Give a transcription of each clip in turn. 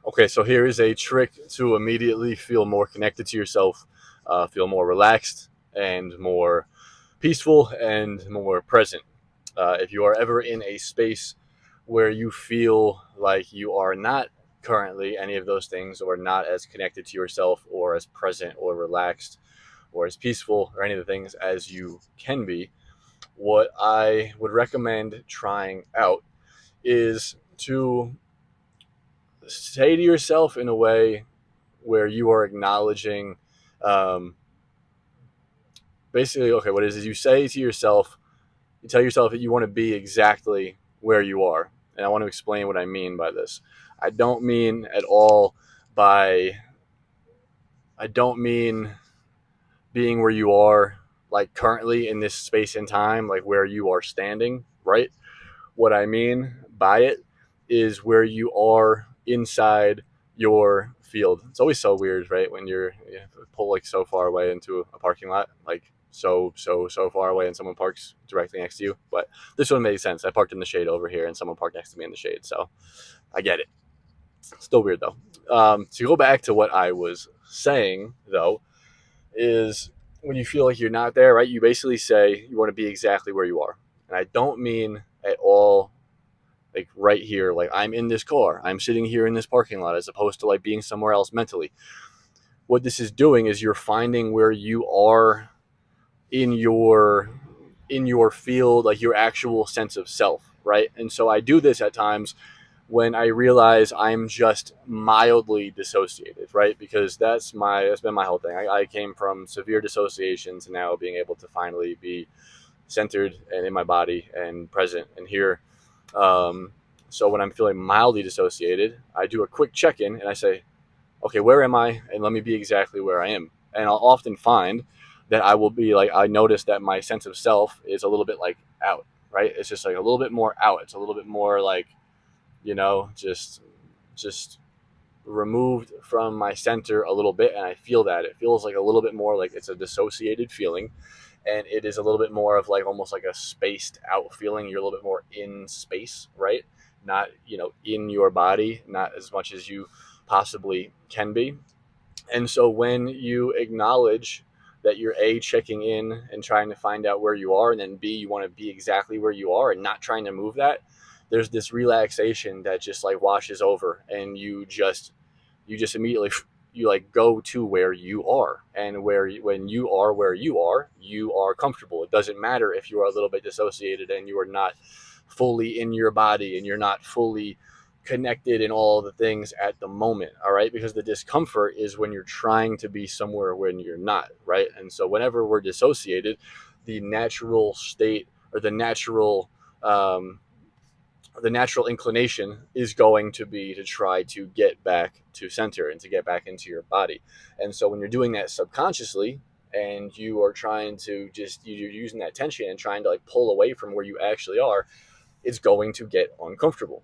Okay, so here is a trick to immediately feel more connected to yourself, feel more relaxed and more peaceful and more present. If you are ever in a space where you feel like you are not currently any of those things, or not as connected to yourself, or as present, or relaxed, or as peaceful, or any of the things as you can be, what I would recommend trying out is to say to yourself in a way where you are acknowledging, um, basically, okay, what it is you say to yourself, you tell yourself that you want to be exactly where you are. And I want to explain what I mean by this. I don't mean at all by, I don't mean being where you are, like currently in this space and time, like where you are standing, right? What I mean by it is where you are inside your field. It's always so weird, right? When you pull like so far away into a parking lot, like so far away, and someone parks directly next to you. But this one made sense. I parked in the shade over here, and someone parked next to me in the shade, so I get it. Still weird though. To go back to what I was saying though, is when you feel like you're not there, right? You basically say you want to be exactly where you are, and I don't mean at all like right here, like I'm in this car, I'm sitting here in this parking lot, as opposed to like being somewhere else mentally. What this is doing is you're finding where you are in your field, like your actual sense of self, right? And so I do this at times when I realize I'm just mildly dissociated, right? Because that's been my whole thing. I came from severe dissociation to now being able to finally be centered and in my body and present and here. um, so when I'm feeling mildly dissociated, I do a quick check-in and I say, okay, where am I? And let me be exactly where I am. And I'll often find that I will be like, I notice that my sense of self is a little bit like out, right? It's just like a little bit more out. It's a little bit more like, just removed from my center a little bit. And I feel that it feels like a little bit more like it's a dissociated feeling. And it is a little bit more of like almost like a spaced out feeling. You're a little bit more in space, right? Not, in your body, not as much as you possibly can be. And so when you acknowledge that you're A, checking in and trying to find out where you are, and then B, you want to be exactly where you are and not trying to move that, there's this relaxation that just like washes over, and you just immediately you like go to where you are. And when you are where you are comfortable. It doesn't matter if you are a little bit dissociated and you are not fully in your body and you're not fully connected in all the things at the moment, all right? Because the discomfort is when you're trying to be somewhere when you're not, right? And so whenever we're dissociated, the natural state, or um, the natural inclination is going to be to try to get back to center and to get back into your body. And so when you're doing that subconsciously, and you are trying to you're using that tension and trying to like pull away from where you actually are, it's going to get uncomfortable.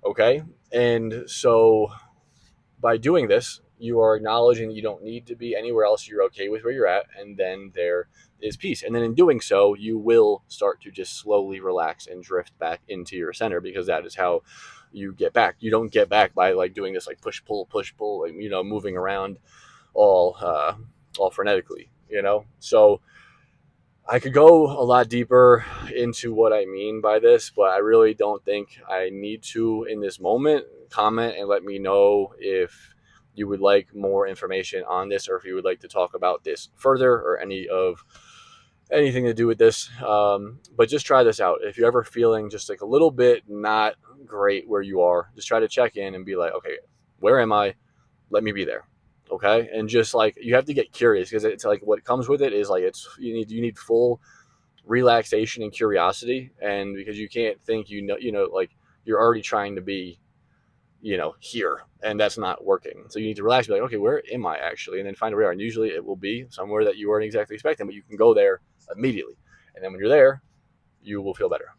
Okay. And so by doing this, you are acknowledging that you don't need to be anywhere else. You're okay with where you're at. And then there is peace. And then in doing so, you will start to just slowly relax and drift back into your center, because that is how you get back. You don't get back by like doing this like push pull, like, moving around all frenetically, So I could go a lot deeper into what I mean by this, but I really don't think I need to in this moment. Comment and let me know if you would like more information on this, or if you would like to talk about this further, or anything to do with this. But just try this out. If you're ever feeling just like a little bit not great where you are, just try to check in and be like, okay, where am I? Let me be there. Okay. And just like, you have to get curious, because it's like what comes with it is like, you need full relaxation and curiosity. And because you can't think, like you're already trying to be, here, and that's not working. So you need to relax, be like, okay, where am I actually? And then find where. And usually it will be somewhere that you weren't exactly expecting, but you can go there immediately. And then when you're there, you will feel better.